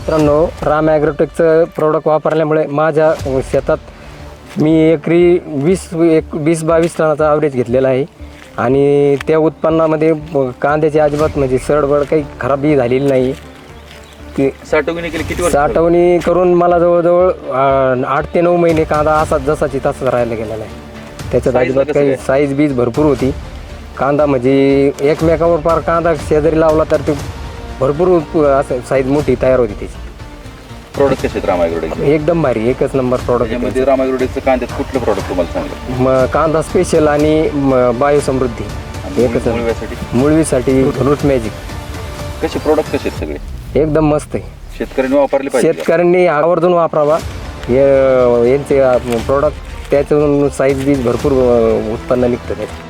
मित्रांनो, राम ॲग्रोटेकचं प्रोडक्ट वापरल्यामुळे माझ्या शेतात मी एकरी 20-22 टनाचा ॲव्हरेज घेतलेला आहे आणि त्या उत्पन्नामध्ये कांद्याची अजिबात म्हणजे सडबड काही खराबी झालेली नाही. ती साठवणी केली किती वर्ष? साठवणी करून मला जवळजवळ 8 ते 9 महिने कांदा असा जसाची तसाच राहायला गेलेला आहे. त्याच्यात अजिबात काही साईज बीज भरपूर होती. कांदा म्हणजे एकमेकावर पार कांदा शेजारी लावला तर ते भरपूर असं साईज मोठी तयार होती त्याची. प्रोडक्ट कसे आहेत राम ॲग्रोटेक? एकदम भारी, एकच नंबर प्रोडक्ट. त्यामध्ये राम ॲग्रोटेकचं कांद्यात कुठलं प्रोडक्ट तुम्हाला सांगितलं? कांदा स्पेशल आणि बायोसमृद्धी एकच. मुळवीसाठी रूट मॅजिक. कसे प्रोडक्ट कसे आहेत सगळे? एकदम मस्त आहे. शेतकऱ्यांनी वापरले पाहिजे. शेतकऱ्यांनी आवर्जून वापरावा यांचे प्रोडक्ट. त्याच्यातून साईज बीज भरपूर उत्पन्न निघतं त्याचं.